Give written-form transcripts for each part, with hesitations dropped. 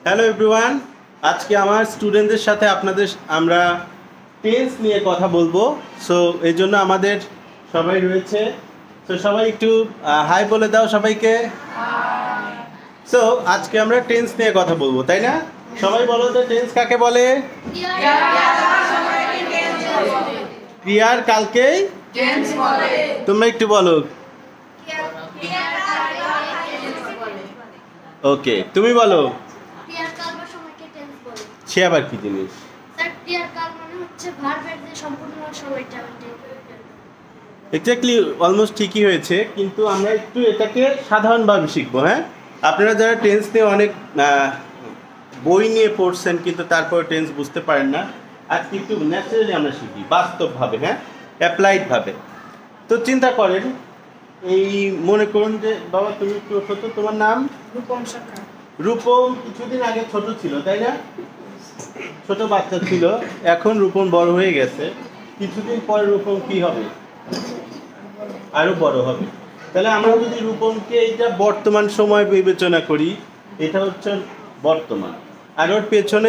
Hello everyone, আজকে আমার স্টুডেন্টদের সাথে আপনাদের আমরা টেন্স নিয়ে কথা বলবো। সো এই জন্য আমাদের সবাই রয়েছে। তো সবাই একটু হাই বলে দাও সবাইকে। সো আজকে আমরা টেন্স নিয়ে কথা বলবো, তাই না? সবাই বলো তো টেন্স কাকে বলে? ক্রিয়ার কালকেই তোমরা একটু বলো। ওকে, তুমি বলো। সে আবার কি জিনিস? এক্স্যাক্টলি, অলমোস্ট ঠিকই হয়েছে, কিন্তু আমরা একটু এটাকে সাধারণভাবে শিখবো। হ্যাঁ, আপনারা যারা টেন্স নিয়ে অনেক বই নিয়ে পড়ছেন কিন্তু তারপর টেন্স বুঝতে পারেন না, আজকে একটু ন্যাচারালি আমরা শিখি, বাস্তবভাবে, হ্যাঁ, অ্যাপ্লাইডভাবে। তো চিন্তা করেন, এই মনে করুন যে বাবা তুমি একটু ছোট, তোমার নাম রূপম। কিছুদিন আগে ছোট ছিল, তাই না? ছোট বাচ্চা ছিল, এখন রূপম বড় হয়ে গেছে। কিছুদিন পরে রূপম কি হবে? আরো বড় হবে। তাহলে আমরা যদি রূপমকে এটা বর্তমান সময় বিবেচনা করি, এটা হচ্ছে বর্তমান, আর ওর পেছনে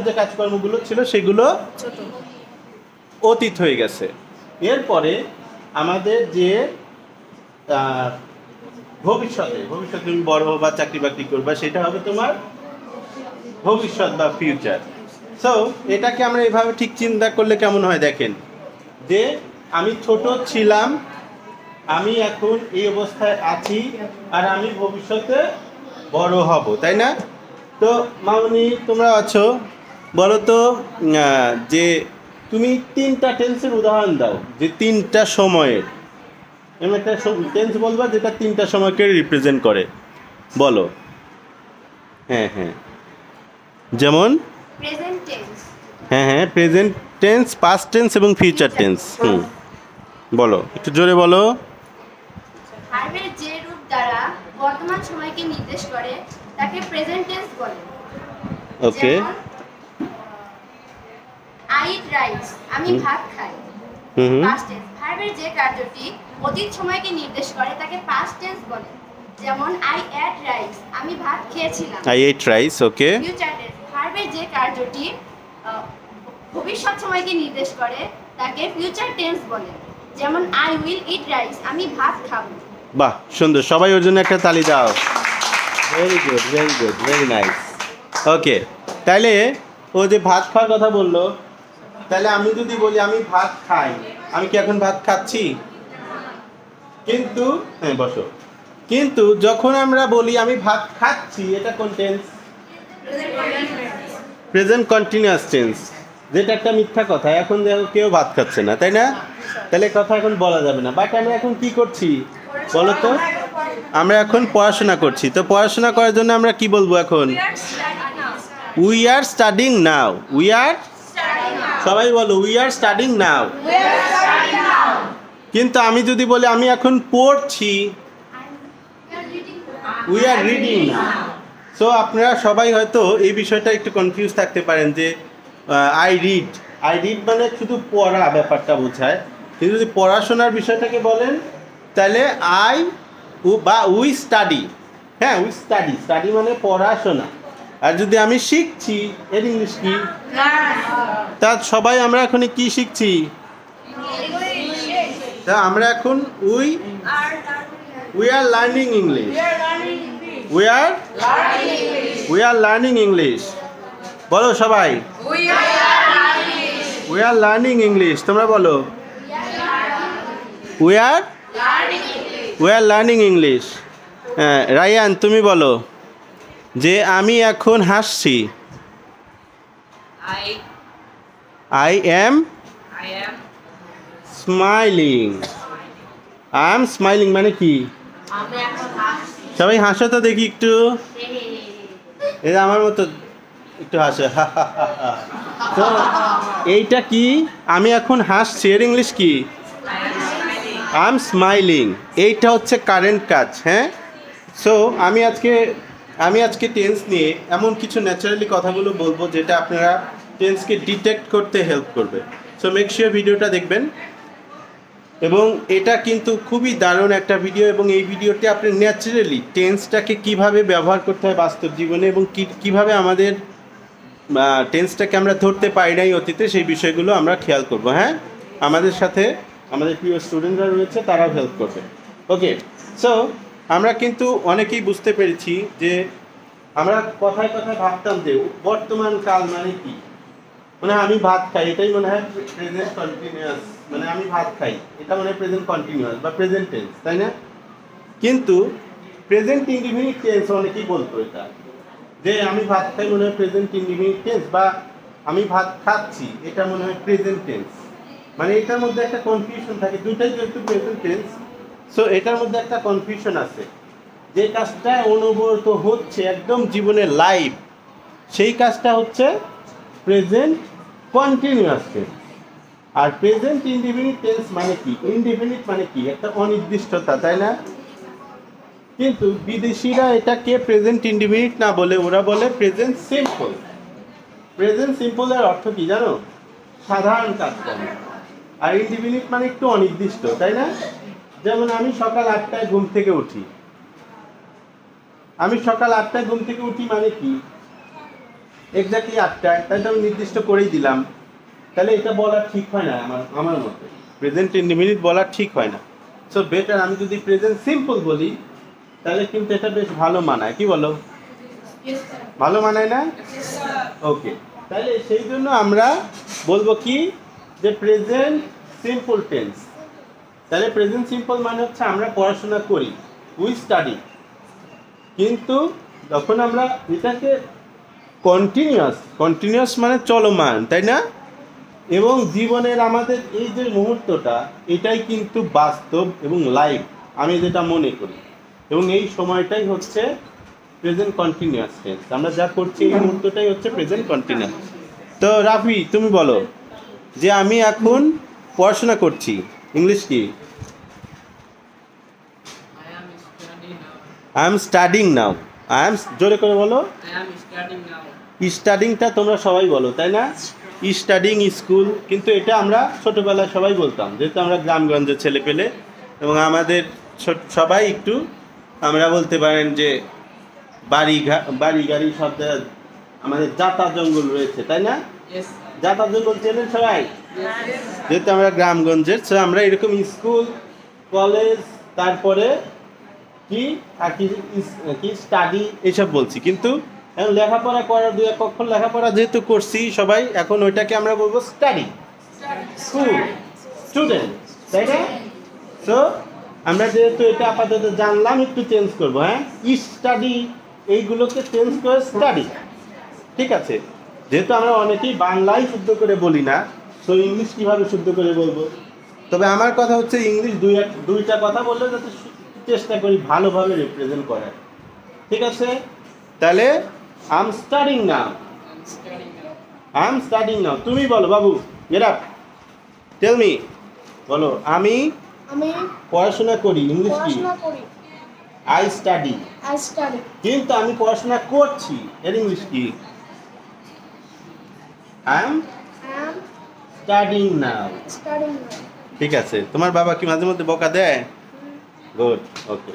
যে কাজকর্মগুলো ছিল সেগুলো অতীত হয়ে গেছে। এরপরে আমাদের যে ভবিষ্যতে তুমি বড় হবা, চাকরি বাকরি করবা, সেটা হবে তোমার ভবিষ্যৎ বা ফিউচার। সো এটাকে আমরা এভাবে ঠিক চিন্তা করলে কেমন হয় দেখেন, যে আমি ছোট ছিলাম, আমি এখন এই অবস্থায় আছি, আর আমি ভবিষ্যতে বড় হব, তাই না? তো মামনি তোমরা আছো, বলো তো যে তুমি তিনটা টেন্সের উদাহরণ দাও, যে তিনটা সময়ের। এমন একটা টেন্স বলবা যেটা তিনটা সময়কে রিপ্রেজেন্ট করে, বলো। হ্যাঁ, যেমন হ্যাঁ, প্রেজেন্ট টেন্স, পাস্ট টেন্স এবং ফিউচার টেন্স। বলো, একটু জোরে বলো। ভার্বের যে রূপ দ্বারা বর্তমান সময়কে নির্দেশ করে তাকে প্রেজেন্ট টেন্স বলে। ওকে। আই ইট রাইস, আমি ভাত খাই। পাস্ট টেন্স, ভার্বের যে কার্যটি অতীত সময়কে নির্দেশ করে তাকে পাস্ট টেন্স বলে। যেমন আই এট রাইস, আমি ভাত খেয়েছিলাম। I ate rice, okay. Future tense, ভার্বের যে কার্যটি ভবিষ্যৎ সময়কে নির্দেশ করে তাকে ফিউচার টেন্স বলে। যেমন আই উইল ইট রাইস, আমি ভাত খাবো। বাহ, সুন্দর, সবাই ওর জন্য একটা তালি দাও। Very good, very nice. Okay, তাহলে ও যে ভাত খাওয়ার কথা বললো, তাহলে আমি যদি বলি আমি ভাত খাই, আমি কি এখন ভাত খাচ্ছি? কিন্তু হ্যাঁ, বসো। কিন্তু যখন আমরা বলি আমি ভাত খাচ্ছি, এটা কোন টেন্স? প্রেজেন্ট কন্টিনিউয়াস টেন্স, যেটা একটা মিথ্যা কথা। এখন দেখো কেউ ভাত খাচ্ছে না, তাই না? তাহলে কথা এখন বলা যাবে না। বাট আমরা এখন কি করছি বলো তো? আমরা এখন পড়াশোনা করছি। তো পড়াশোনা করার জন্য আমরা কি বলবো এখন? We are studying now. We are, সবাই বলো উই আর স্টাডিং নাও। কিন্তু আমি যদি বলি আমি এখন পড়ছি, we are reading now. So আপনারা সবাই হয়তো এই বিষয়টা একটু কনফিউজ থাকতে পারেন যে আই রিড মানে শুধু পড়া ব্যাপারটা বোঝায়, কিন্তু যদি পড়াশোনার বিষয়টাকে বলেন তাহলে উই স্টাডি। হ্যাঁ, উই স্টাডি মানে পড়াশোনা। আর যদি আমি শিখছি, এর ইংলিশ কি? তা সবাই আমরা এখন কি শিখছি? তা আমরা এখন we are learning English. We are learning English. বলো সবাই, উই আর লার্নিং ইংলিশ। তোমরা বলো উই আর লার্নিং ইংলিশ। হ্যাঁ, রায়ান তুমি বলো যে আমি এখন হাসছি। I am smiling. I am smiling মানে কি? সবাই হাসো তো দেখি একটু। এটা আমার মতো একটু হাসে। তো এইটা কি? আমি এখন হাসছি, এর ইংলিশ কি? I am smiling. এইটা হচ্ছে কারেন্ট কাজ। হ্যাঁ, সো আমি আজকে টেন্স নিয়ে এমন কিছু ন্যাচারালি কথাগুলো বলবো যেটা আপনারা টেন্সকে ডিটেক্ট করতে হেল্প করবে। সো মেক শিওর ভিডিওটা দেখবেন। এবং এটা কিন্তু খুবই দারুণ একটা ভিডিও, এবং এই ভিডিওতে আপনি ন্যাচারালি টেন্সটাকে কিভাবে ব্যবহার করতে হয় বাস্তব জীবনে, এবং কিভাবে আমাদের টেন্সটাকে আমরা ধরতে পারি নাই অতীতে, সেই বিষয়গুলো আমরা খেয়াল করব। হ্যাঁ, আমাদের সাথে আমাদের প্রিয় স্টুডেন্টরা রয়েছে, তারাও হেল্প করবে। ওকে, সো আমরা কিন্তু অনেকেই বুঝতে পেরেছি যে আমরা কথায় কথায় ভাবতাম যে বর্তমান কাল মানে কি, মানে আমি ভাত খাই, এটাই মনে হয় প্রেজেন্ট কন্টিনিউয়াস, মানে আমি ভাত খাই এটা মনে হয় প্রেজেন্ট কন্টিনিউয়াস বা প্রেজেন্ট টেন্স, তাই না? কিন্তু প্রেজেন্ট ইনডিফিনিট টেন্স অনেকেই বলতো এটা, যে আমি ভাত খাই মনে হয় প্রেজেন্ট ইনডিফিনিট টেন্স, বা আমি ভাত খাচ্ছি এটা মনে হয় প্রেজেন্ট টেন্স। মানে এটার মধ্যে একটা কনফিউশন থাকে, দুইটাই যেহেতু প্রেজেন্ট টেন্স, সো এটার মধ্যে একটা কনফিউশন আছে। যে কাজটা অনুভূত হচ্ছে একদম জীবনের লাইভ, সেই কাজটা হচ্ছে প্রেজেন্ট কন্টিনিউয়াস টেন্স। আর প্রেজেন্ট ইনডিফিনিট টেন্স মানে কি? ইনডিফিনিট মানে কি? একটা অনির্দিষ্টতা, তাই না? কিন্তু বিদেশিরা এটাকে প্রেজেন্ট ইনডিফিনিট না বলে ওরা বলে প্রেজেন্ট সিম্পল। প্রেজেন্ট সিম্পলের অর্থ কি জানো? সাধারণ কাজ করে। আর ইনডিফিনিট মানে একটু অনির্দিষ্ট, তাই না? যেমন আমি সকাল 8টায় ঘুম থেকে উঠি। আমি সকাল 8টায় ঘুম থেকে উঠি মানে কি? এক্স্যাক্টলি 8টায়, তাই তো আমি নির্দিষ্ট করেই দিলাম। তাহলে এটা বলা ঠিক হয় না আমার মতে, প্রেজেন্ট ইনডিফিনিট বলা ঠিক হয় না। সো বেটার আমি যদি প্রেজেন্ট সিম্পল বলি তাহলে কিন্তু এটা বেশ ভালো মানায়, কি বলো? ভালো মানায় না? ওকে, তাহলে সেই জন্য আমরা বলবো কি, যে প্রেজেন্ট সিম্পল টেন্স। তাহলে প্রেজেন্ট সিম্পল মানে হচ্ছে আমরা পড়াশোনা করি, উই স্টাডি। কিন্তু যখন আমরা এটাকে কন্টিনিউয়াস মানে চলমান, তাই না? এবং জীবনের আমাদের এই যে মুহূর্তটা, এটাই কিন্তু বাস্তব এবং লাইভ, আমি যেটা মনে করি। এবং এই সময়টাই হচ্ছে প্রেজেন্ট কন্টিনিউয়াস টেন্স। আমরা যা করছি এই মুহূর্তটাই হচ্ছে প্রেজেন্ট কন্টিনিউয়াস। তো রাফি, তুমি বলো যে আমি এখন পড়াশোনা করছি, ইংলিশ কি? আই এম স্টাডিং নাও। জোরে করে বলো। স্টাডিংটা তোমরা সবাই বলো, তাই না? স্টাডিং স্কুল, কিন্তু এটা আমরা ছোটবেলায় সবাই বলতাম, যেহেতু আমরা গ্রামগঞ্জের ছেলে পেলে, এবং আমাদের সবাই একটু আমরা বলতে পারেন যে বাড়ি গাড়ি সব আমাদের জাতা জঙ্গল রয়েছে, তাই না? জাতা জঙ্গল চেনেন সবাই? যেহেতু আমরা গ্রামগঞ্জের, সো আমরা এরকম স্কুল, কলেজ, তারপরে কি স্টাডি এইসব বলছি। কিন্তু এখন লেখাপড়া করার দুই এক অক্ষর লেখাপড়া যেহেতু করছি সবাই, এখন ওইটাকে আমরা বলবো স্টাডি, স্কুল, স্টুডেন্ট, তাই না? সো আমরা যেহেতু এটা আপাতত জানলাম, একটু চেঞ্জ করবো। হ্যাঁ, স্টাডি এইগুলোকে চেঞ্জ করে স্টাডি, ঠিক আছে? যেহেতু আমরা অনেকেই বাংলায় শুদ্ধ করে বলি না, সো ইংলিশ কিভাবে শুদ্ধ করে বলবো? তবে আমার কথা হচ্ছে ইংলিশ দুইটা কথা বললে যাতে চেষ্টা করি ভালোভাবে রিপ্রেজেন্ট করার, ঠিক আছে? তাহলে I am studying now. I am studying now. তুমি বলো বাবু, গেট আপ, টেল মি, বলো আমি পড়াশোনা করি, ইংলিশ কি? I study. কিন্তু আমি পড়াশোনা করছি, এর ইংলিশ কি? আই এম স্টাডিং নাও। ঠিক আছে, তোমার বাবা কি মাঝে মধ্যে বকা দেয়? গুড, ওকে।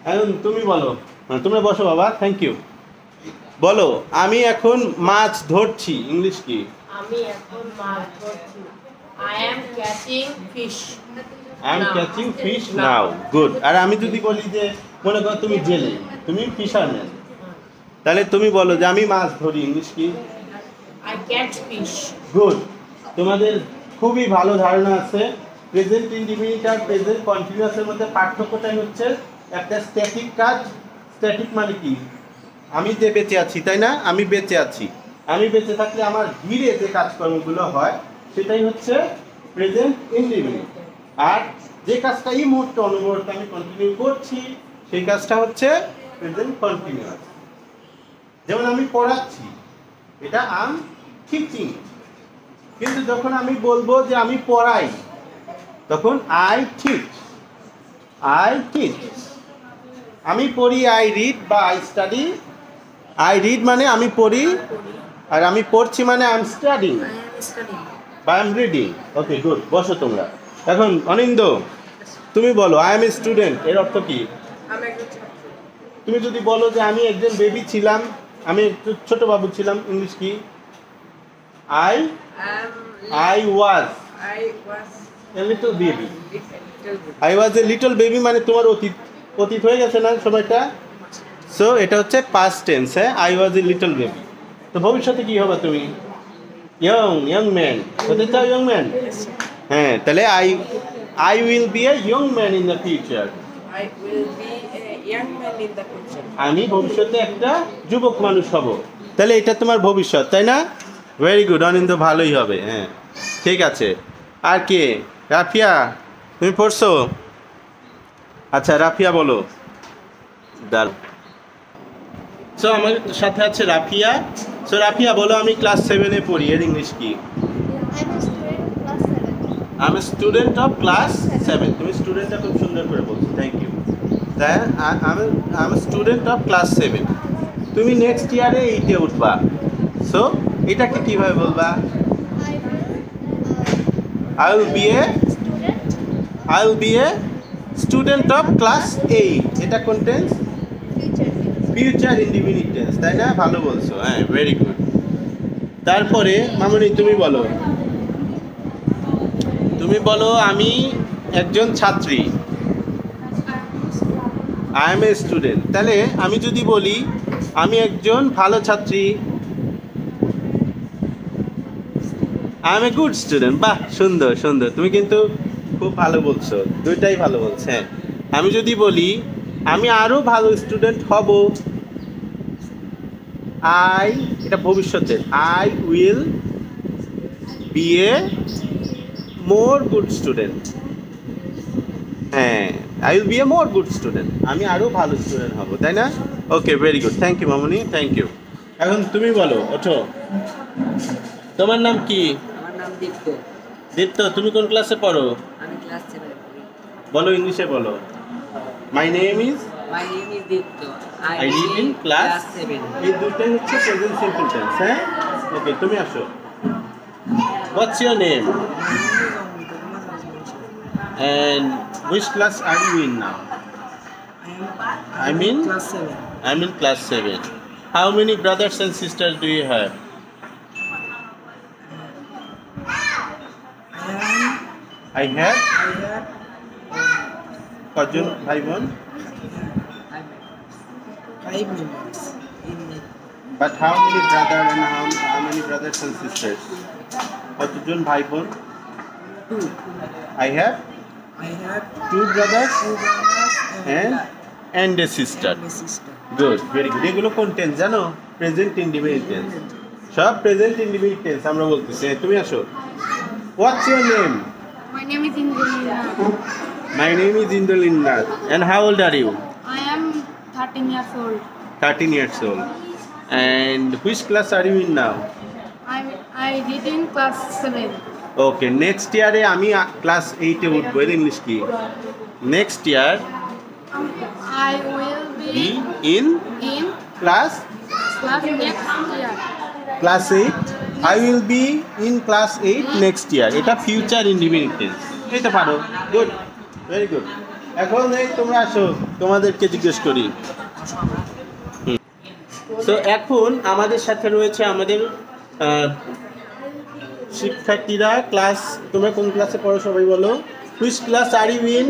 এখন তুমি বলো, তোমরা বসো বাবা, থ্যাংক ইউ। বলো আমি এখন মাছ ধরছি, ইংলিশ কি? আমি এখন মাছ ধরছি। I am catching fish. I am catching fish now. Good. আর আমি যদি বলি যে মনে করো তুমি জেলে, তুমি ফিশারম্যান, তাহলে তুমি বলো যে আমি মাছ ধরি, ইংলিশ কি? I catch fish. গুড। তোমাদের খুবই ভালো ধারণা আছে। প্রেজেন্ট ইনডিফিনিট আর প্রেজেন্ট কন্টিনিউয়াসের মধ্যে পার্থক্যটাই হচ্ছে একটা স্ট্যাটিক কাজ। স্ট্যাটিক মানে কি? আমি যে বেঁচে আছি, তাই না? আমি বেঁচে আছি, আমি বেঁচে থাকলে আমার ঘিরে যে কাজকর্মগুলো হয় সেটাই হচ্ছে প্রেজেন্ট ইনডিফিনিট। আর যে কাজটা এই মুহূর্তে অনুমুহূর্তে আমি কন্টিনিউ করছি সেই কাজটা হচ্ছে প্রেজেন্ট কন্টিনিউয়াস। যেমন আমি পড়াচ্ছি, এটা আম টিচিং। কিন্তু যখন আমি বলবো যে আমি পড়াই, তখন আই টিচ। আমি পড়ি, আই রিড বা আই স্টাডি। আই রিড মানে আমি পড়ি, আর আমি পড়ছি মানে আই এম স্টাডিং বা I am reading. Okay, good. বসো তোমরা। এখন অনিন্দ তুমি বলো আই এম এ স্টুডেন্ট এর অর্থ কি? আমি একজন ছাত্র। তুমি যদি বলো যে আমি একজন বেবি ছিলাম, আমি একটু ছোট বাবু ছিলাম, ইংলিশ কি? I was I was a little baby. a little bit. I was a little baby মানে তোমার অতীত অতীত হয়ে গেছে না সময়টা? সো এটা হচ্ছে পাস্ট টেন্স। হ্যাঁ, I was a little baby. তো ভবিষ্যতে কি হবে তুমি? ইয়ং ম্যান হতে চাও? ইয়ং ম্যান, হ্যাঁ, তাহলে I will be a young man in the future. I will be a young man in the future. আমি ভবিষ্যতে একটা যুবক মানুষ হব। তাহলে এটা তোমার ভবিষ্যৎ, তাই না? ভেরি গুড অনিন্দ, ভালোই হবে। হ্যাঁ, ঠিক আছে। আর কে? রাফিয়া, তুমি পড়ছো? আচ্ছা, রাফিয়া বলো। সো আমার সাথে আছে রাফিয়া। সো রাফিয়া বলো, আমি ক্লাস 7-এ পড়ি, এর ইংলিশ কি? I'm a student of class 7. আমি স্টুডেন্ট অফ ক্লাস 7। তুমি স্টুডেন্টটা খুব সুন্দর করে বলছো, থ্যাংক ইউ। তাই আমি স্টুডেন্ট অফ ক্লাস 7। তুমি নেক্সট ইয়ারে 8-এ উঠবা। সো এটাকে কিভাবে বলবা? I will I will be a student of class 8। এটা কোন tense? future. Future indefinite tense, তাই না? ভালো বলছো, হ্যাঁ, ভেরি গুড। তারপরে মামনি তুমি বলো। তুমি বলো আমি একজন ছাত্রী। I M a student. তাহলে আমি যদি বলি আমি একজন ভালো ছাত্রী, I M a good student. বাহ, সুন্দর সুন্দর, তুমি কিন্তু খুব ভালো বলছো, দুইটাই ভালো বলছো। হ্যাঁ, আমি যদি বলি আমি আরো ভালো স্টুডেন্ট হব, এটা ভবিষ্যতের, I will be a more good student. হ্যাঁ, I will be a more good student, আমি আরো ভালো স্টুডেন্ট হব, তাই না? Okay, very good, thank you মামনি, থ্যাংক ইউ। এখন তুমি বলো, ওঠো। তোমার নাম কি? আমার নাম দীপ্ত। দীপ্ত, তুমি কোন ক্লাসে পড়ো? আমি ক্লাস 7 পড়ি। বলো, ইংলিশে বলো। মাই name is, My name is Dipto. I live in class 7. এই দুটোই হচ্ছে প্রেজেন্ট সিম্পল টেন্স। হ্যাঁ, ওকে, তুমি আসো। What's your name and which class are you in now? I mean Class 7. I'm in class 7. How many brothers and sisters do you have? I have কজন ভাই বোন? 5 members in it. But how many brothers and how many brothers and sisters? কতজন ভাই বোন? 2. I have I have 2 brothers 2 brothers and a sister. a sister. Good, very good. এগুলো কোন tense জানো? Present indefinite tense. সব present indefinite tense আমরা বলতেছি। তুমি আসো। What's your name? My name is Indulina. My name is ইন্দ্রলিন্দার। And how old are you? I am 13 years old. 13 years old. And which class are you in now? I did in class 7. Okay, next ইয়ারে আমি class 8-এ উঠবো, এর English কি? Next year I will be be in in class class next year. Class 8। I will be in class 8 next year. এটা future indefinite tense. এটা পারো, good, very good. এখন এই তোমরা আসো, তোমাদেরকে জিজ্ঞেস করি। তো এখন আমাদের সাথে রয়েছে আমাদের শিক্ষার্থীরা। ক্লাস, তোমরা কোন ক্লাসে পড়ো সবাই বলো। Which class are you in?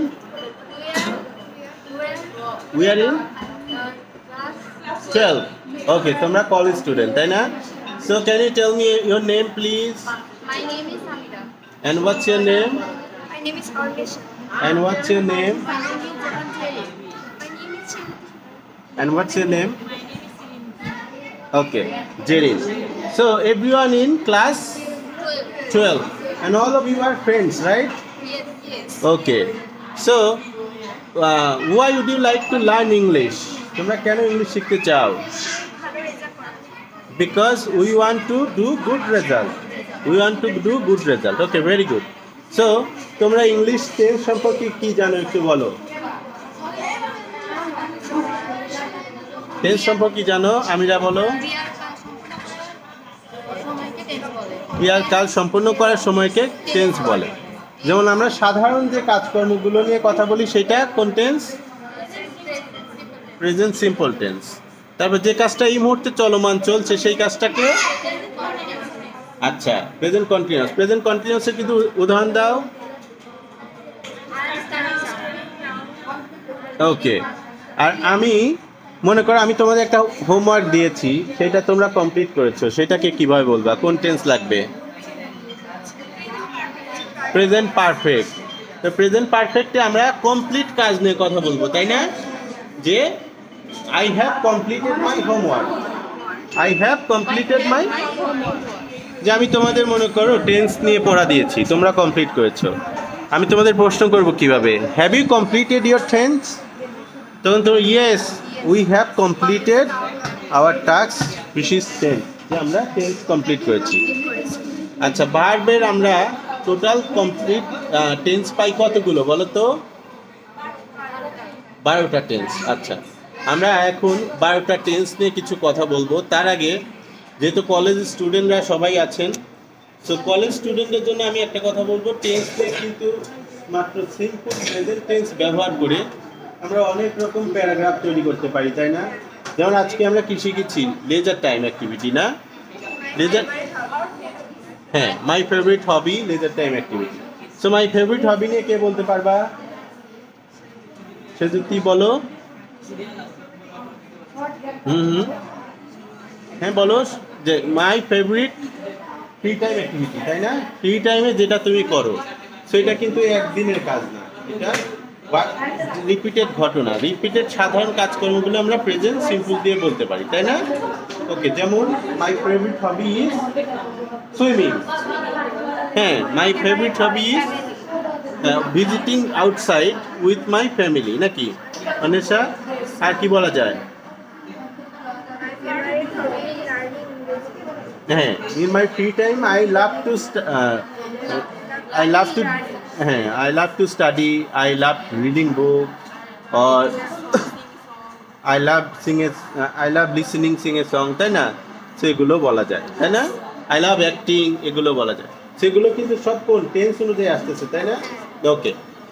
We are in 12. Okay, তোমরা কলেজ স্টুডেন্ট, তাই না? So can you tell me your name please? My name is Amira. And what's your name? My name is Orgesha. And what's your name? My name is Javanthari. My name is Shinti. And what's your name? Okay, Jerin. So everyone in class 12. And all of you are friends, right? Yes. Okay. So why would you like to learn English? তোমরা কেন English শিখতে চাও? Because we want to do good result. We want to do good result. Okay, very good. So তোমরা English tense সম্পর্কে কি জানো একটু বলো। টেন্স সম্পর্কে জানো? আমিরা বলো। ক্রিয়ার কাল সম্পূর্ণ করার সময়কে টেন্স বলে। যেমন আমরা সাধারণ যে কাজকর্মগুলো নিয়ে কথা বলি সেটা কোন টেন্স? Present simple tense. তারপর যে কাজটা এই মুহূর্তে চলমান চলছে সেই কাজটাকে আচ্ছা প্রেজেন্ট কন্টিনিউয়াস। প্রেজেন্ট কন্টিনিউয়াসের কিন্তু উদাহরণ দাও। ওকে, আর আমি মনে করো আমি তোমাদের একটা হোমওয়ার্ক দিয়েছি, সেটা তোমরা কমপ্লিট করেছো, সেটাকে কিভাবে বলবা? কোন টেন্স লাগবে? Present perfect. তো প্রেজেন্ট পারফেক্টে আমরা কমপ্লিট কাজ নিয়ে কথা বলবো, তাই না? যে I have completed my homework, I have completed my, যে আমি তোমাদের মনে করো টেন্স নিয়ে পড়া দিয়েছি, তোমরা কমপ্লিট করেছো, আমি তোমাদের প্রশ্ন করব কিভাবে, have you completed your tense? তখন তো yes we have completed our task which is tense, যে আমরা টেন্স কমপ্লিট করেছি। আচ্ছা, ভার্বের আমরা টোটাল কমপ্লিট টেন্স পাই কতগুলো বলো তো? 12টা টেন্স। আচ্ছা, আমরা এখন 12টা টেন্স নিয়ে কিছু কথা বলবো। তার আগে যেহেতু কলেজ স্টুডেন্টরা সবাই আছেন, সো কলেজ স্টুডেন্টদের জন্য আমি একটা কথা বলবো, টেন্স কিন্তু মাত্র সিম্পল প্রেজেন্ট টেন্স ব্যবহার করে আমরা অনেক রকম প্যারাগ্রাফ তৈরি করতে পারি, তাই না? যেমন আজকে আমরা কি শিখেছি? লেজার টাইম অ্যাক্টিভিটি, না? লেজার, হ্যাঁ, my favourite hobby leisure time activity. So my favourite হবি নিয়ে কে বলতে পারবা? সে যুক্তি বলো। হ্যাঁ বলো, যে my favourite free time activity, তাই না? ফ্রি টাইমে যেটা তুমি করো সেটা কিন্তু একদিনের কাজ না, এটা রিপিটেড ঘটনা, রিপিটেড সাধারণ কাজকর্মগুলো আমরা প্রেজেন্ট সিম্পল দিয়ে বলতে পারি, তাই না? ওকে, যেমন my favourite hobby is swimming. হ্যাঁ, my favourite hobby is visiting outside with my family, নাকি অনেশা? আর কি বলা যায়? হ্যাঁ, in my free time I love to হ্যাঁ, I love to study, I love reading book, or I love listening sing a song, তাই না? সেগুলো বলা যায়, তাই না? আই লাভ অ্যাক্টিং, এগুলো বলা যায়। সেগুলো কিন্তু সব কোন টেন্স অনুযায়ী আসতেছে, তাই না? ওকে,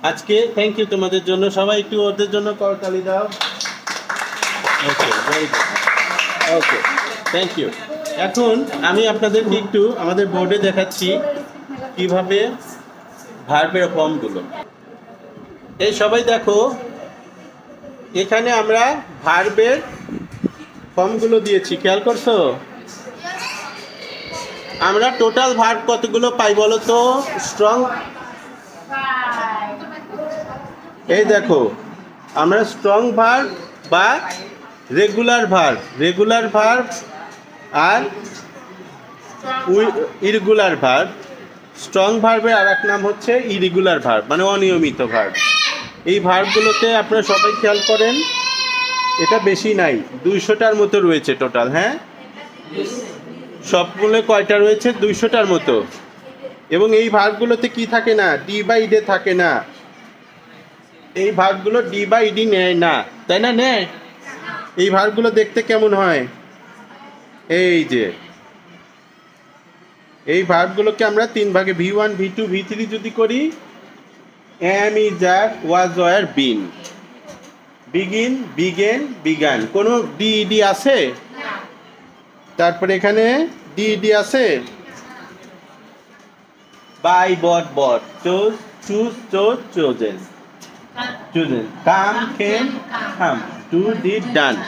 আজকে থ্যাংক ইউ তোমাদের জন্য। সবাই একটু ওদের জন্য করতালি দাও। Okay, very good. Okay, thank you. এখন আমি আপনাদেরকে একটু আমাদের বোর্ডে দেখাচ্ছি কিভাবে ভার্বের ফর্মগুলো। এই সবাই দেখো, এখানে আমরা ভার্বের ফর্মগুলো দিয়েছি, খেয়াল করছো? আমরা টোটাল ভার্ব কতগুলো পাই বলো তো? স্ট্রং, এই দেখো, আমরা স্ট্রং ভার্ব বা রেগুলার ভার্ব আর ইরেগুলার ভার্ব। স্ট্রং ভার্বের আর এক নাম হচ্ছে ইরেগুলার ভার্ব, মানে অনিয়মিত ভার্ব। এই ভার্বগুলোতে আপনারা সবাই খেয়াল করেন, এটা বেশি নাই, 200টার মতো রয়েছে টোটাল। হ্যাঁ, সবগুলো কয়টা রয়েছে? 200টার মতো। এবং এই ভার্বগুলোতে কি থাকে না? ডি বাই ডে থাকে না। এই ভার্বগুলো ডি বাই ডি নেয় না, তাই না? নেয়। এই ভার্বগুলো দেখতে কেমন হয়? এই যে এই ভার্বগুলোকে আমরা 3 ভাগে, V1, V2, V3 যদি করি, am, is, are, was, were, been, begin, began, began, কোনো ডি আছে? তারপরে এখানে ডি আছে? Buy, bought, choose, chosen, come, came, come, do, did, done।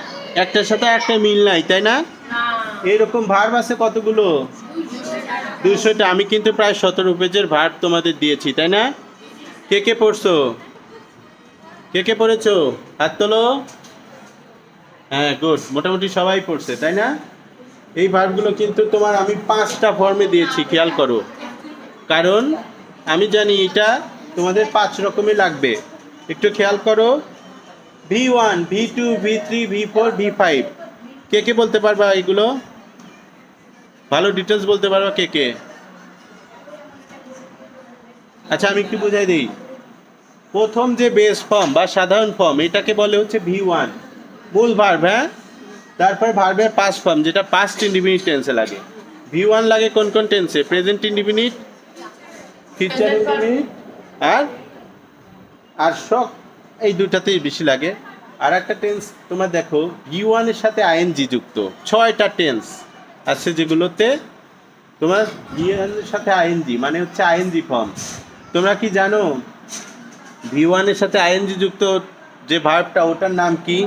একটার সাথে একটা মিল নাই, তাই না? এইরকম ভার্ব আছে কতগুলো? 200টা। আমি কিন্তু প্রায় 17 পেজের ভার্ব তোমাদের দিয়েছি, তাই না? কে কে পড়ছো? কে পড়েছো? হাত তোলো। হ্যাঁ, গুড, মোটামুটি সবাই পড়ছে, তাই না? এই ভার্বগুলো কিন্তু তোমার আমি 5টা ফর্মে দিয়েছি, খেয়াল করো, কারণ আমি জানি এটা তোমাদের 5 রকমের লাগবে। একটু খেয়াল করো, V1, V2, V3, V4, V5। কে বলতে পারবা এগুলো? ভালো ডিটেলস বলতে পারবা কে? আচ্ছা, আমি একটু বুঝাই দিই। প্রথম যে বেস ফর্ম বা সাধারণ ফর্ম, এটাকে বলে হচ্ছে V1, মূল ভার্ব। হ্যাঁ, তারপর ভার্বের পাস্ট ফর্ম, যেটা পাস্ট ইনডিফিনিট টেন্সে লাগে। V1 লাগে কোন টেন্সে? প্রেজেন্ট ইনডিফিনিট, ফিউচার ইনডিফিনিট, আর আর শখ এই দুটাতেই বেশি লাগে। আর একটা টেন্স তোমার দেখো V1 এর সাথে আইএনজি যুক্ত 6টা টেন্স আছে যেগুলোতে তোমার V1 এর সাথে আইএনজি মানে হচ্ছে আইএনজি ফর্ম। তোমরা কি জানো V1 এর সাথে আইএনজি যুক্ত যে ভার্বটা ওটার নাম কি?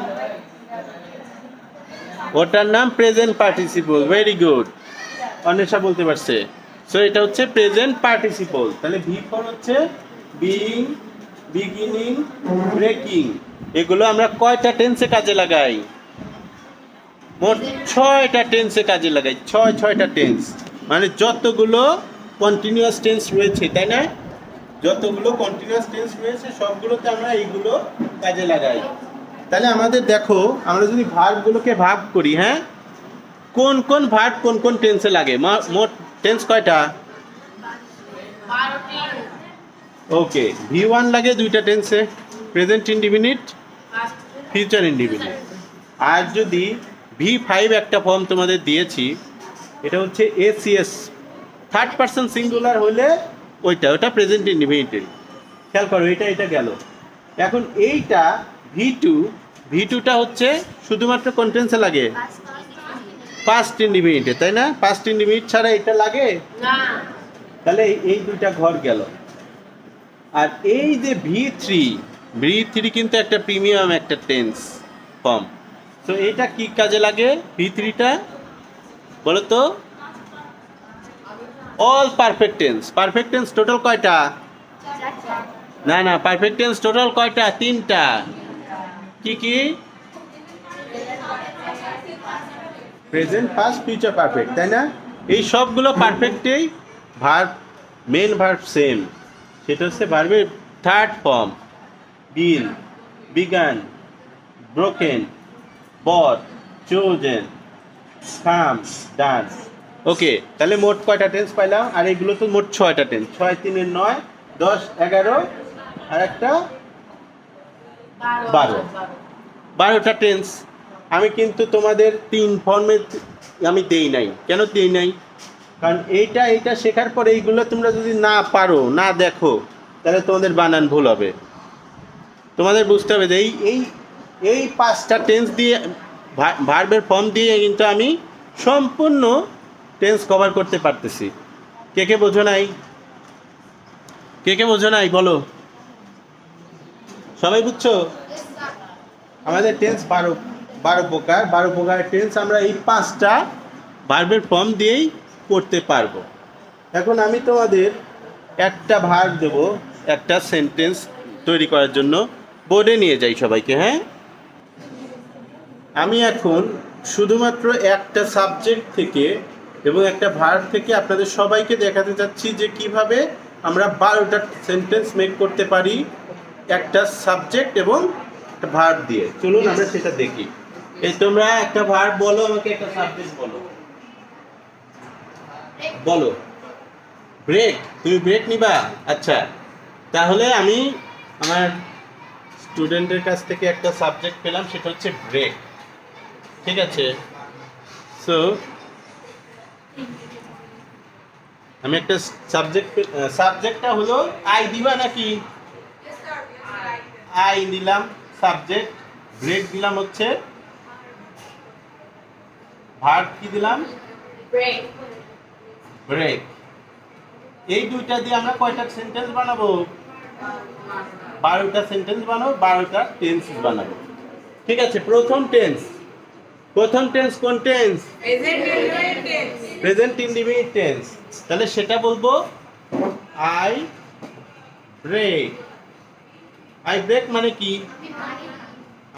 ওটার নাম present participle. Very good, Anwesha বলতে পারছে। সো এটা হচ্ছে প্রেজেন্ট পার্টিসিপল। তাহলে V4 হচ্ছে বিইং, বিগিনিং, ব্রেকিং। এগুলো আমরা কয়টা টেন্সে কাজে লাগাই? মোট 6টা টেন্সে কাজে লাগাই। 6টা টেন্স মানে যতগুলো কন্টিনিউয়াস টেন্স রয়েছে, তাই না? যতগুলো কন্টিনিউয়াস টেন্স রয়েছে সবগুলোতে আমরা এইগুলো কাজে লাগাই। তাহলে আমাদের দেখো আমরা যদি ভার্বগুলোকে ভাগ করি, হ্যাঁ, কোন কোন ভার্ব কোন কোন টেন্সে লাগে? মোট টেন্স কয়টা? 12টি। ওকে, V1 লাগে 2টা টেন্সে, present indefinite, Past future indefinite. আর যদি V5 একটা ফর্ম তোমাদের দিয়েছি, এটা হচ্ছে ACS, থার্ড পারসন সিঙ্গুলার হলে ওটা প্রেজেন্ট ইনডিফিনিটের। খেয়াল করো, এটা গেল। এখন এইটা V2টা হচ্ছে শুধুমাত্র কোন টেন্সে লাগে? পাস্ট ইনডিফিনিটে, তাই না? পাস্ট ইনডিফিনিট ছাড়া এটা লাগে না। তাহলে এই দুইটা ঘর গেল। আর এই যে V3 কিন্তু একটা প্রিমিয়াম একটা টেন্স ফর্ম। তো এটা কি কাজে লাগে V3টা বলো তো? All perfect tense. Perfect tense total কয়টা? না, পারফেক্ট টেন্স টোটাল কয়টা? 3টা। কি কি? প্রেজেন্ট, পাস্ট, ফিউচার পারফেক্ট, তাই না? এই সবগুলো পারফেক্টেই ভার্ব, মেন ভার্ব সেম। সেটা হচ্ছে ভার্বের থার্ড ফর্ম, বিন, বিগান, ব্রোকেন, বট, চোজেন, কাম, ডান। ওকে, তাহলে মোট কয়টা টেন্স পাইলাম? আর এগুলো তো মোট 6টা টেন্স। 6 3 9 10 11 আর একটা 12টা টেন্স। আমি কিন্তু তোমাদের 3 ফর্মে আমি দেই নাই। কেন দেই নাই? কারণ এইটা শেখার পরে এইগুলো তোমরা যদি না পারো, না দেখো, তাহলে তোমাদের বানান ভুল হবে। তোমাদের বুঝতে হবে যে এই 5টা টেন্স দিয়ে, ভার্বের ফর্ম দিয়ে কিন্তু আমি সম্পূর্ণ টেন্স কভার করতে পারতেছি। কে বোঝো নাই? কে বোঝো নাই বলো? সবাই বুঝছো? আমাদের টেন্স 12 প্রকার টেন্স আমরা এই 5টা ভার্বের ফর্ম দিয়েই করতে পারবো। এখন আমি তোমাদের একটা ভার্ব দেব, একটা সেন্টেন্স তৈরি করার জন্য। বোর্ডে নিয়ে যাই সবাইকে, হ্যাঁ? আমি এখন শুধুমাত্র একটা সাবজেক্ট থেকে এবং একটা ভার্ব থেকে আপনাদের সবাইকে দেখাতে চাচ্ছি যে কিভাবে আমরা 12টা সেন্টেন্স মেক করতে পারি একটা সাবজেক্ট এবং একটা ভার্ব দিয়ে। চলুন আমরা সেটা দেখি। এই তোমরা একটা ভার্ব বলো, আমাকে একটা সাবজেক্ট বলো। বলো। ব্রেক। তুমি ব্রেক নিবা? আচ্ছা, তাহলে আমি আমার স্টুডেন্টের কাছ থেকে একটা সাবজেক্ট পেলাম, সেটা হচ্ছে ব্রেক। ঠিক আছে? সো আমি একটা সাবজেক্টটা হলো আই দিবা নাকি? আই দিলাম সাবজেক্ট, ব্রেক দিলাম হচ্ছে ভার্ব, কি দিলাম? ব্রেক। এই দুইটা দিয়ে আমরা কয়টা সেন্টেন্স বানাবো? 12টা সেন্টেন্স বানাবো, 12টা টেন্স বানাবো। ঠিক আছে, প্রথম টেন্স কোন টেন্স? Present indefinite tense. তাহলে সেটা বলবো আই ব্রেক। আই ব্রেক মানে কি?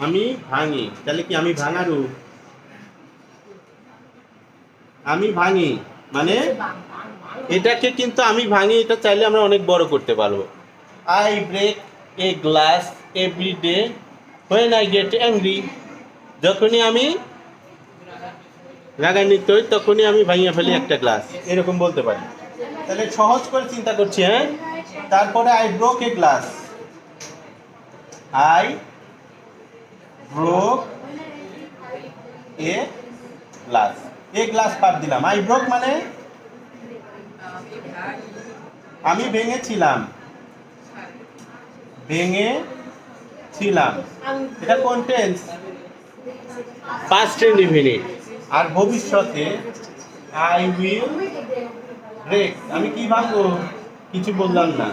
আমি ভাঙি। তাহলে কি আমি ভাঙারু? আমি ভাঙি মানে এটাকে কিন্তু আমি ভাঙি, এটা চাইলে আমরা অনেক বড় করতে পারবো। I break a glass every day when I get angry. যখনই আমি রাগান্বিত হই তখনই আমি ভাঙিয়ে ফেলি একটা গ্লাস, এরকম বলতে পারি। তাহলে সহজ করে চিন্তা করছি, হ্যাঁ? তারপরে I broke a glass. I broke a glass. A glass পার দিলাম। আই ব্রোক মানে আমি ভেঙেছিলাম। ভেঙে ছিলাম, এটা কোন টেন্স? Past indefinite. আর ভবিষ্যতে আই উইল ব্রেক, আমি কি ভাঙবো? কিছু বললাম না,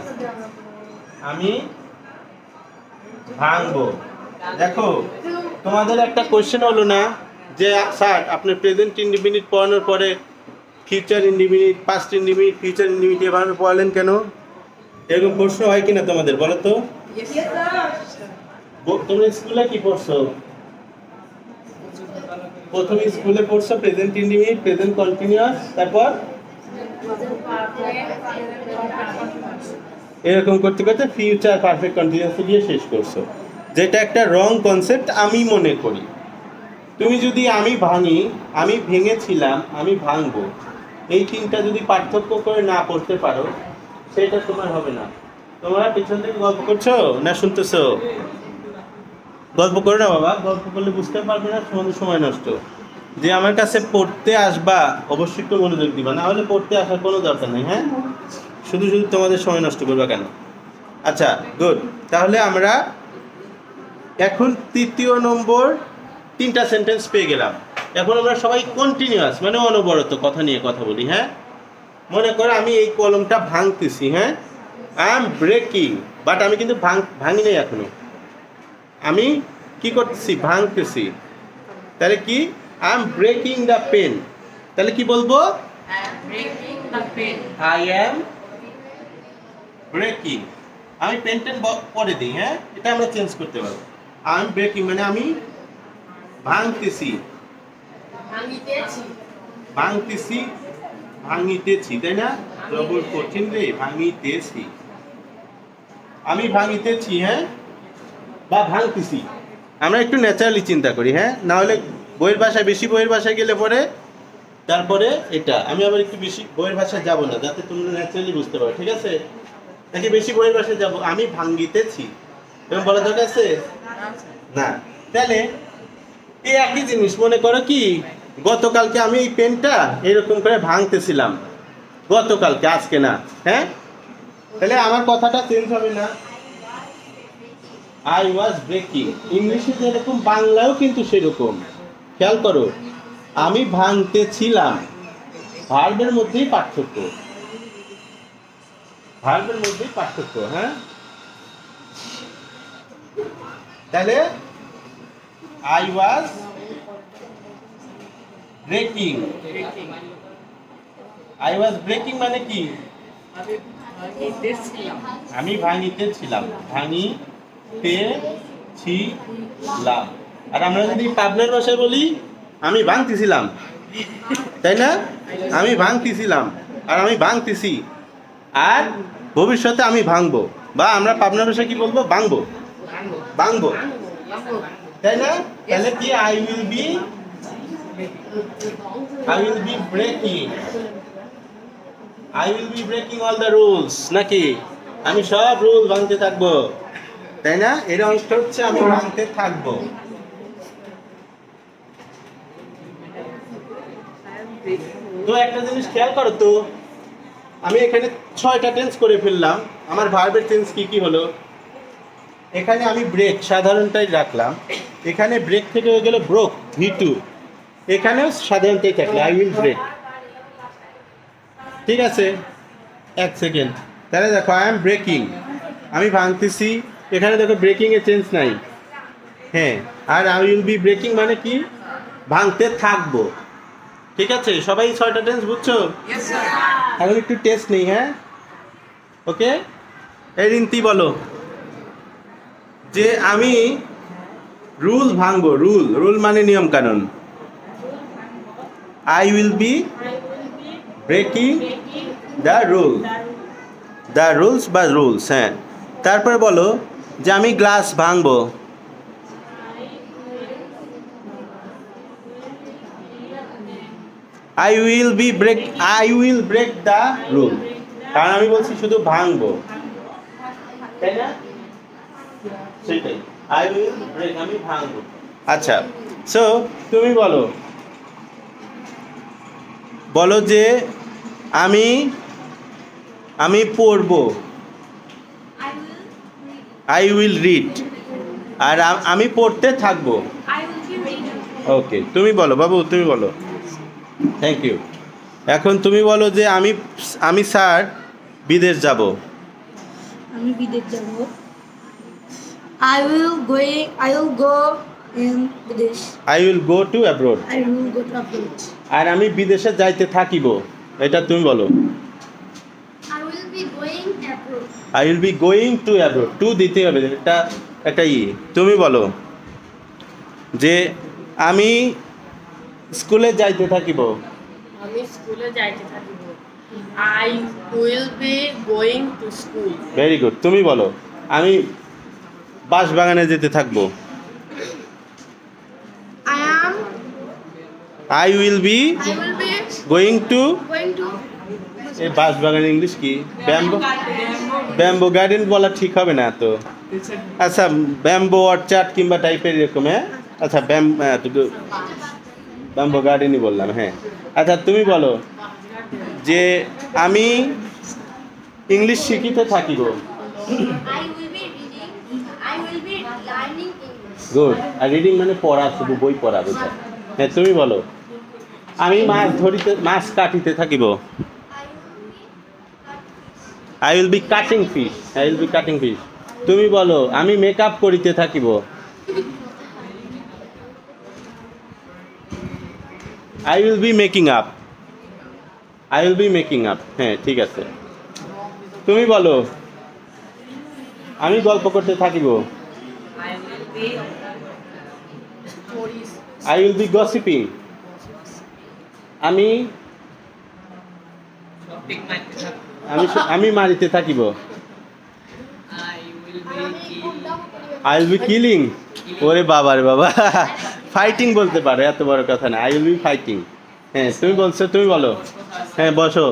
আমি ভাঙবো। দেখো তোমাদের একটা কোশ্চেন হলো না যে স্যার আপনি প্রেজেন্ট ইনডিফিনিট পড়ানোর পরে future indefinite, past indefinite, future indefinite এভাবে পড়ালেন কেন? এরকম প্রশ্ন হয় কিনা তোমাদের, বলো তো? তোমরা স্কুলে কি পড়ছো? প্রথমে স্কুলে পড়ছো প্রেজেন্ট ইনডিফিনিট, প্রেজেন্ট কন্টিনিউয়াস, তারপর এরকম করতে করতে ফিউচার পারফেক্ট কন্টিনিউয়াস দিয়ে শেষ করছো, যেটা একটা রং কনসেপ্ট আমি মনে করি। তুমি যদি আমি ভাঙি, আমি ভেঙেছিলাম, আমি ভাঙবো, এই তিনটা যদি পার্থক্য করে না পড়তে পারো সেটা তোমার হবে না। তোমরা পিছন থেকে গল্প করছো না শুনতেছো? গল্প করো না বাবা, গল্প করলে বুঝতে পারবে না, সময় নষ্ট। যে আমার কাছে পড়তে আসবা অবশ্যই একটু মনোযোগ দিবা, না হলে পড়তে আসার কোনো দরকার নেই। হ্যাঁ, শুধু শুধু তোমাদের সময় নষ্ট করবা কেন? আচ্ছা গুড, তাহলে আমরা এখন তৃতীয় নম্বর 3টা সেন্টেন্স পেয়ে গেলাম। এখন আমরা সবাই কন্টিনিউয়াস মানে অনবরত কথা নিয়ে কথা বলি। হ্যাঁ, মনে করো আমি এই কলমটা ভাঙতেছি, হ্যাঁ আই এম ব্রেকিং, বাট আমি কিন্তু ভাঙি নাই এখনো, আমি কি করতেছি? ভাঙতেছি। তাহলে কি? I am breaking the pen. তাহলে কি বলবো? I am breaking. আমি পেন পরে দিই, হ্যাঁ এটা আমরা চেঞ্জ করতে পারবো। আই এম ব্রেকিং মানে আমি ভাঙতেছি, ভাঙতেছি, ভাঙিতেছি, তাই না? জবর কঠিন রে, ভাঙিতেছি, আমি ভাঙিতেছি, হ্যাঁ বা ভাঙতেছি। আমরা একটু ন্যাচারালি চিন্তা করি, হ্যাঁ, না হলে বইয়ের ভাষায়, বেশি বইয়ের ভাষায় গেলে পরে তারপরে এটা আমি আবার একটু বেশি বইয়ের ভাষায় যাব না, যাতে তোমরা ন্যাচারালি বুঝতে পারো, ঠিক আছে? নাকি বেশি বইয়ের ভাষায় যাব? আমি ভাঙিতেছি এরকম বলা দরকার আছে না। তাহলে এই একই জিনিস, মনে করো কি গতকালকে আমি এই পেনটা এরকম করে ভাঙতেছিলাম, গতকালকে, আজকে না, হ্যাঁ? তাহলে আমার কথাটা চেঞ্জ হবে না, আই ওয়াজ ব্রেকিং। ইংলিশে যেরকম বাংলাও কিন্তু সেরকম। খেয়াল করো, আমি ভাঙতেছিলাম, ভার্বের মধ্যেই পার্থক্য, ভার্বের মধ্যেই পার্থক্য। হ্যাঁ, তাহলে I was breaking, I was breaking মানে কি? আমি ভাঙিতেছিলাম, ভাঙিতেছিলাম। আর আমরা যদি পাবনার ভাষায় বলি আমি ভাঙতেছিলাম, তাই না? আমি ভাঙতেছিলাম আর আমি ভাঙতেছি, আর ভবিষ্যতে আমি ভাঙবো, বা আমরা পাবনার ভাষায় কি বলবো? ভাঙবো, ভাঙবো, তাই না? তাহলে কি? I will be breaking, I will be breaking all the rules, নাকি? আমি সব রুল ভাঙতে থাকবো, তাই না? এর অংশটা হচ্ছে আমি ভাঙতে থাকবো। তো একটা জিনিস খেয়াল করো তো, আমি এখানে 6টা টেন্স করে ফেললাম। আমার ভার্বের টেন্স কি কি হলো? এখানে আমি ব্রেক সাধারণটাই রাখলাম, এখানে ব্রেক থেকে হয়ে গেল ব্রোক, V2, এখানেও সাধারণটাই থাকলো আই উইল ব্রেক, ঠিক আছে? এক সেকেন্ড, তাহলে দেখো আই এম ব্রেকিং, আমি ভাঙতেছি, এখানে দেখো ব্রেকিং এর চেঞ্জ নাই, হ্যাঁ। আর আই উইল বি ব্রেকিং মানে কি? ভাঙতে থাকবো, ঠিক আছে? সবাই 6টা টেন্স বুঝছো? এখন একটু টেস্ট নেই, হ্যাঁ, ওকে? এই রিন্তি বলো যে আমি রুল ভাঙবো, রুল, রুল মানে নিয়ম কানুন। I will be breaking the rule, the rules বা রুলস, হ্যাঁ। তারপরে বলো যে আমি গ্লাস ভাঙবো, I will break the rule, কারণ আমি বলছি শুধু ভাঙবো, তাই না? সেটাই, আই উইল ব্রেক, আমি ভাঙবো। আচ্ছা, সো তুমি বলো, বলো যে আমি পড়বো, আই উইল রিড। আর আমি পড়তে থাকবো। I will be reading. ওকে, তুমি বলো বাবু, তুমি বলো। Thank you. এখন তুমি বলো যে আমি স্যার বিদেশ যাব। আমি বিদেশ যাব। I will go in বিদেশ। I will go to abroad. I will go to abroad. আর আমি বিদেশে যাইতে থাকিব, এটা তুমি বলো। I will be going abroad. I will be going to abroad, টু দিতে হবে, এটা একটা তুমি বলো যে আমি স্কুলে যাইতে থাকিব। আমি স্কুলে যাইতে থাকিব। I will be going to school. Very good, তুমি বলো আমি বাঁশবাগানে যেতে থাকবো। I will B I will be going to, going to এই বাঁশবাগান ইংলিশ কি? ব্যাম্বো গার্ডেন বলা ঠিক হবে না তো। আচ্ছা, ব্যাম্বো অর্চার্ড কিংবা টাইপের এরকম, হ্যাঁ। আচ্ছা, ব্যাম্বো গার্ডেনই বললাম, হ্যাঁ। আচ্ছা, তুমি বলো যে আমি ইংলিশ শিখিতে থাকিব। I will be reading. I will be learning English. Good. আর রিডিং মানে পড়া, শুধু বই পড়া বোঝায়। হ্যাঁ, তুমি বলো আমি মাছ কাটিতে থাকিব। I will B cutting fish. I will B cutting fish. তুমি বলো আমি মেকআপ করিতে থাকিব। I will be making up. I will be making up. হ্যাঁ, ঠিক আছে। তুমি বলো আমি গল্প করতে থাকিব। I will be stories. I will B gossiping. আমি আমি মারিতে থাকিব। I will B killing. ওরে বাবা রে বাবা, ফাইটিং বলতে পারো, এত বড় কথা না। I will B fighting. হ্যাঁ, তুমি বলছো, তুমি বলো। হ্যাঁ, বসো।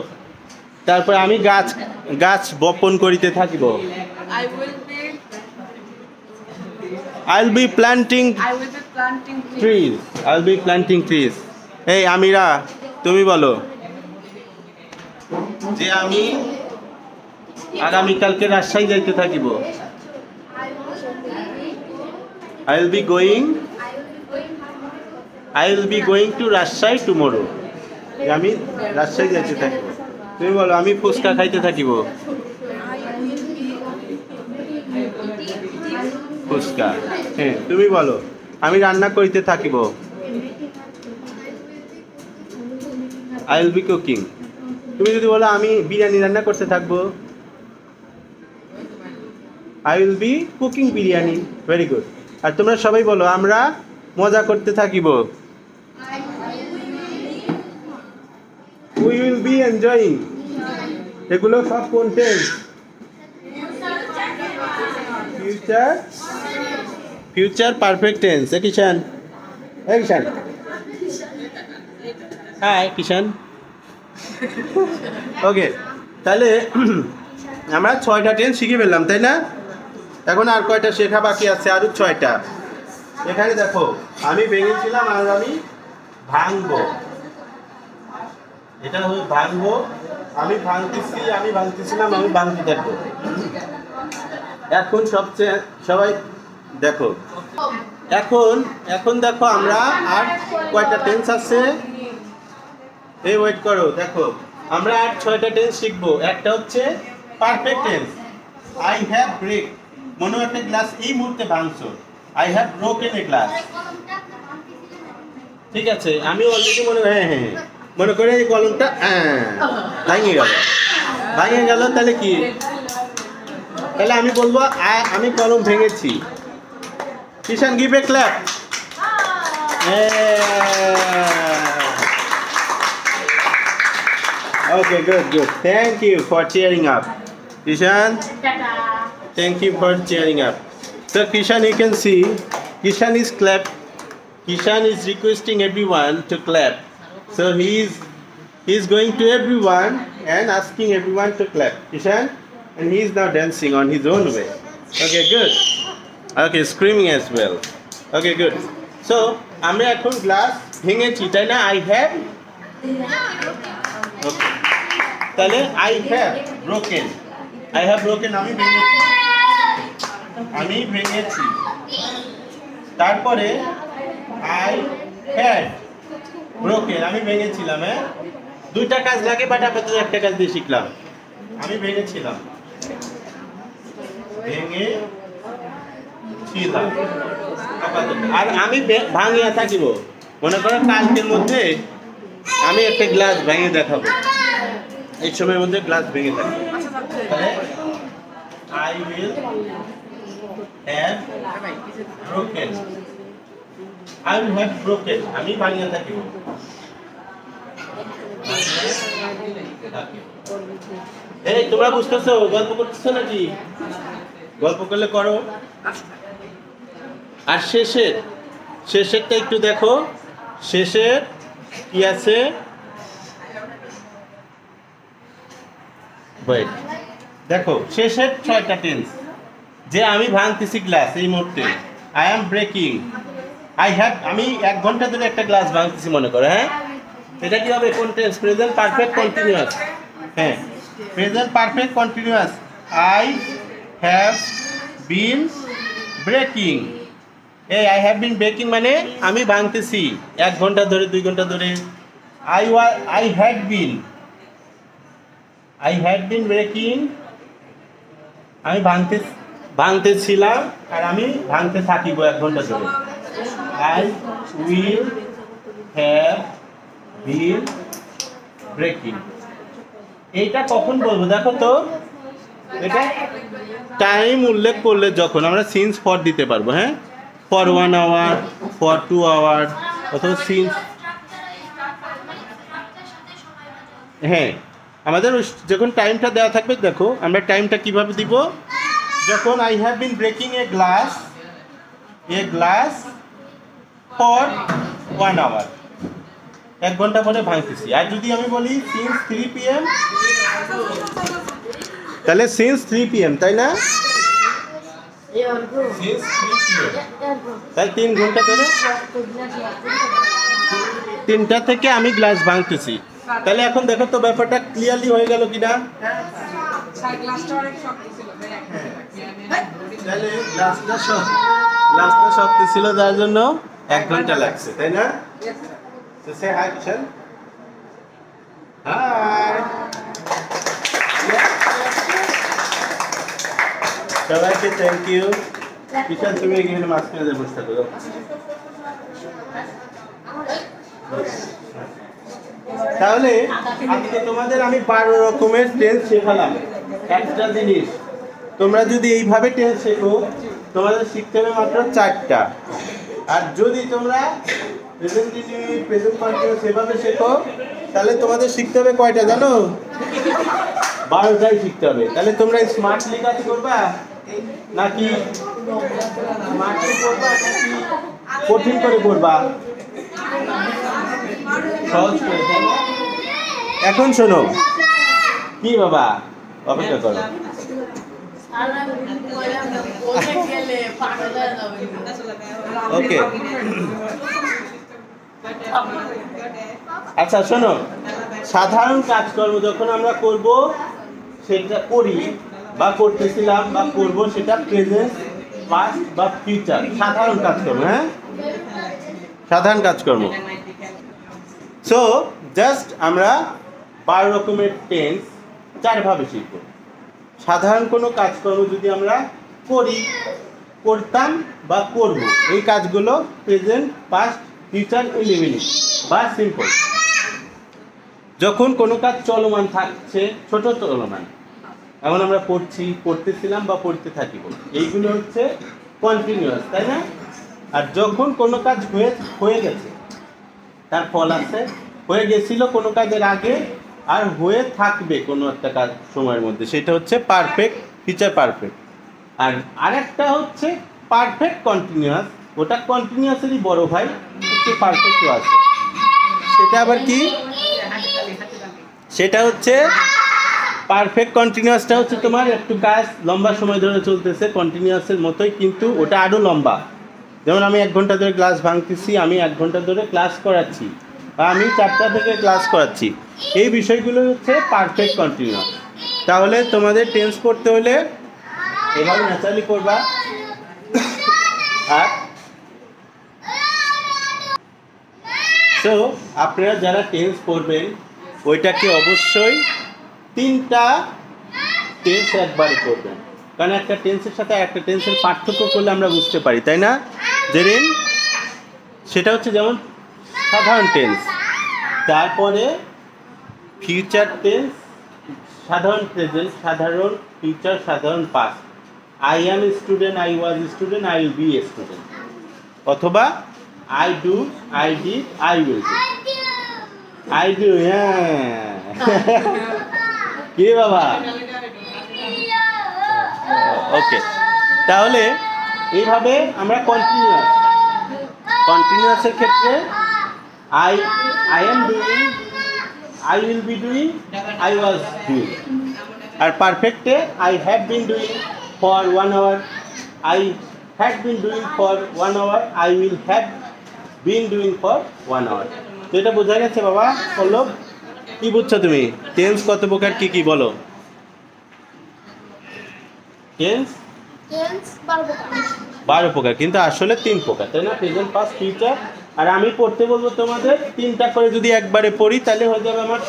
তারপর আমি গাছ বপন করিতে থাকিব। I will be I will B planting planting trees. I will B planting trees. এই আমিরা, তুমি বলো যে আমি আগামীকালকে রাজশাহী যাইতে থাকিব। I will be going two Rajshahi tomorrow. আমি রাজশাহী যাইতে থাকিব। তুমি বলো আমি ফুচকা খাইতে থাকিব। ফুচকা। হ্যাঁ, তুমি বলো আমি রান্না করিতে থাকিব। I will be cooking. তুমি যদি বলো আমি বিরিয়ানি রান্না করতে থাকবো, I will be cooking biryani. Very good. আর তোমরা সবাই বলো আমরা মজা করতে থাকিব। We will be enjoying. এগুলো সব কোন টেন্স? Future perfect tense. Kishan, Kishan, hi Kishan. Okay, তাহলে আমরা 6টা টেন্স শিখে ফেললাম, তাই না? এখন আর কয়টা শেখা বাকি আছে? আরও 6টা। এখানে দেখো আমি ভেঙেছিলাম আর আমি ভাঙবো। এটা হলো ভাঙবো। আমি ভাঙতেছিলাম, আমি ভাঙতে থাকবো। এখন সবাই দেখো, এখন দেখো আমরা আর কয়টা টেন্স আছে। এই ওয়েট করো, দেখো আমরা আর 6টা টেন্স শিখবো। একটা হচ্ছে perfect tense. I have break. মনে হয় একটা গ্লাস এই মুহূর্তে ভাঙছো। I have broken a glass. ঠিক আছে, আমি অলরেডি মনে করে এই কলমটা ভাঙে গেল। তাহলে কি? তাহলে আমি বলবো আমি কলম ভেঙেছি। Kishan, give a clap. Okay, good. Thank you for cheering up. Kishan, thank you for cheering up. So Kishan, you can see, Kishan is requesting everyone to clap. So he is going to everyone and asking everyone to clap. Kishan, and he is now dancing on his own way. Okay, good. Okay, screaming as well. Okay, good. So আমরা এখন glass ভেঙেছি, তাই না? I have. Okay. তাহলে I have broken. আমি ভেঙেছি। আমি ভেঙেছি। তারপরে I had broken, আমি ভেঙেছিলাম। হ্যাঁ, দুইটা কাজ লাগে, বাট আপাতত একটা কাজ দিয়ে শিখলাম। আমি ভেঙেছিলাম, ভেঙেছিলাম আপাতত। আর আমি ভাঙিয়া থাকিব। মনে করো কালকের মধ্যে আমি একটা গ্লাস ভেঙে দেখাবো, এই সময়ের মধ্যে গ্লাস ভেঙে থাকবে। I will have broken. I will have broken. আমি ভাঙিয়া থাকিব। এই তোমরা বুঝতেছো? গল্প করতেছো নাকি? গল্প করলে করো। আর শেষেরটা একটু দেখো, শেষের কি আছে? ওয়েট, দেখো শেষের 6টা টেন্স। যে আমি ভাঙতেছি গ্লাস এই মুহূর্তে, I am breaking. I have, আমি 1 ঘন্টা ধরে একটা গ্লাস ভাঙতেছি মনে করো। হ্যাঁ, এটা কি হবে? কোন টেন্স? Present perfect continuous. হ্যাঁ, present perfect continuous. I have been breaking. এই আই হ্যাভ বিন ব্রেকিং মানে আমি ভাঙতেছি 1 ঘন্টা ধরে, 2 ঘন্টা ধরে। আই হ্যাড বিন ব্রেকিং, আমি ভাঙতেছিলাম আর আমি ভাঙতে থাকিব 1 ঘন্টা ধরে। I will have been breaking. এইটা কখন বলবো দেখো তো? এটা টাইম উল্লেখ করলে যখন আমরা সিন্স ফর দিতে পারবো। হ্যাঁ, ফর 1 আওয়ার, ফর 2 আওয়ার, অথবা সিন্স। হ্যাঁ, আমাদের যখন টাইমটা দেওয়া থাকবে, দেখো আমরা টাইমটা কিভাবে দিব। যখন I have been breaking a glass for 1 hour, 1 ঘন্টা পরে ভাঙতেছি। আর যদি আমি বলি সিন্স 3 PM, তাহলে সিন্স 3 PM, তাই না? সিন্স 3 PM, তাহলে 3 ঘন্টা ধরে, 3টা থেকে আমি গ্লাস ভাঙতেছি। তাহলে এখন দেখো তো ব্যাপারটা ক্লিয়ারলি হয়ে গেল কিনা? তাহলে গ্লাসটা শক্ত ছিল, যার জন্য 1 ঘন্টা লাগছে, তাই না? So say hi, Kishan. Hi. সবাইকে থ্যাংক ইউ। কিষান, তুমি এখানে মাঝখানে বসে থাকো। তাহলে আজকে তোমাদের আমি 12 রকমের টেন্স শেখালাম। একটা জিনিস, তোমরা যদি এইভাবে টেন্স শেখো, তোমাদের শিখতে হবে মাত্র 4টা। আর যদি তোমরা প্রেজেন্ট কন্টিনিউয়াস এভাবে শেখো, তাহলে তোমাদের শিখতে হবে কয়টা জানো? 12টাই শিখতে হবে। তাহলে তোমরা স্মার্টলি কাজ করবা নাকি স্মার্টলি করবা নাকি কঠিন করে করবা? সহজ করে। এখন শোনো, কি বাবা, অপেক্ষা করো। ওকে, আচ্ছা শোনো, সাধারণ কাজকর্ম যখন আমরা করব, সেটা করি বা করতেছিলাম বা করব, সেটা প্রেজেন্ট, পাস্ট বা ফিউচার। সাধারণ কাজকর্ম। হ্যাঁ, সাধারণ কাজকর্ম। সো জাস্ট আমরা 12 রকমের টেন্স 4 ভাবে শিখব। সাধারণ কোনো কাজকর্ম যদি আমরা করি, করতাম বা করব, এই কাজগুলো প্রেজেন্ট, পাস্ট, ফিউচার, ইনডিফিনিট বা সিম্পল। যখন কোনো কাজ চলমান থাকছে, ছোট চলমান, এখন আমরা পড়তেছিলাম বা পড়তে থাকিব, এইগুলো হচ্ছে কন্টিনিউয়াস, তাই না? আর যখন কোনো কাজ হয়ে গেছে, তার ফল আছে, হয়ে গেছিল কোনো কাজের আগে আর হয়ে থাকবে কোনো একটা কাজ সময়ের মধ্যে, সেটা হচ্ছে পারফেক্ট, ফিউচার পারফেক্ট। আর আরেকটা হচ্ছে পারফেক্ট কন্টিনিউয়াস, ওটা কন্টিনিউয়াসেরই বড় ভাই, একটু পারফেক্টও আছে। সেটা আবার কি? সেটা হচ্ছে পারফেক্ট কন্টিনিউয়াসটা হচ্ছে তোমার একটু কাজ লম্বা সময় ধরে চলতেছে, কন্টিনিউয়াসের মতোই, কিন্তু ওটা আরও লম্বা। যেমন আমি 1 ঘন্টা ধরে ক্লাস ভাঙতেছি, আমি 1 ঘন্টা ধরে ক্লাস করাচ্ছি, বা আমি 4টা থেকে ক্লাস করাচ্ছি, এই বিষয়গুলো হচ্ছে পারফেক্ট কন্টিনিউয়াস। তাহলে তোমাদের টেন্স করতে হলে এভাবে ন্যাচারালি করবা। আর সো আপনারা যারা টেন্স পড়বেন ওইটাকে অবশ্যই 3টা টেন্স একবারে করবেন, কারণ একটা টেন্সের সাথে একটা টেন্সের পার্থক্য করলে আমরা বুঝতে পারি, তাই না? জেরিন, সেটা হচ্ছে যেমন সাধারণ টেন্স, তারপরে ফিউচার টেন্স, সাধারণ প্রেজেন্ট, সাধারণ ফিউচার, সাধারণ past. I am a student, I was a student, I will be a student, অথবা I do, I did, I will do. I do, হ্যাঁ কি বাবা, ওকে। তাহলে এইভাবে আমরা কন্টিনিউয়াসের ক্ষেত্রে I am doing, I will be doing, I was doing. আর পারফেক্টে I have been doing for 1 hour, I had been doing for 1 hour, I will have been doing for 1 hour. তো এটা বোঝা গেছে বাবা? পল্লব, কি বুঝছো তুমি? টেন্স কত প্রকার, কি কি বলো? টেন্স 12 প্রকার, কিন্তু আসলে 3 প্রকার, তাই না? Present, past, future. আর আমি পড়তে বলবো তোমাদের 3টা করে যদি একবারে পড়ি তাহলে হয়ে যাবে আমার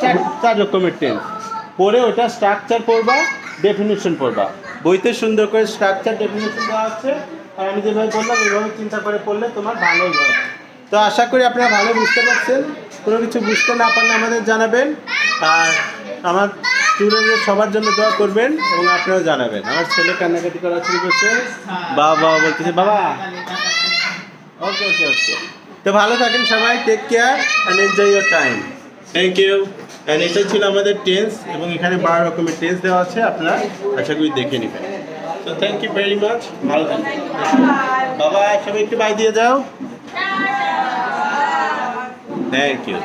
4 রকমের টেন্স। পড়ে ওটা স্ট্রাকচার পড়বা, ডেফিনিশন পড়বা। বইতে সুন্দর করে স্ট্রাকচার, ডেফিনিশন দেওয়া আছে, আর আমি যেভাবে বললাম এইভাবে চিন্তা করে পড়লে তোমার ভালো হবে। তো আশা করি আপনারা ভালো বুঝতে পারছেন। কোনো কিছু বুঝতে না পারলে আমাদের জানাবেন, আর আমার স্টুডেন্টদের সবার জন্য দোয়া করবেন এবং আপনারাও জানাবেন। আমার ছেলে কান্নাকাটি করা শুরু করছে, বাবা বলতেছে বাবা। ওকে ওকে ওকে, তো ভালো থাকেন সবাই, take care and enjoy your time. Thank you. And এটাই ছিল আমাদের টেন্স, এবং এখানে 12 রকমের টেন্স দেওয়া আছে, আপনারা আশা করি দেখে নেবেন। তো থ্যাংক ইউ ভেরি মাচ, ভালো থাকবেন। বাবা সবাই একটু বাই দিয়ে যাও। Thank you.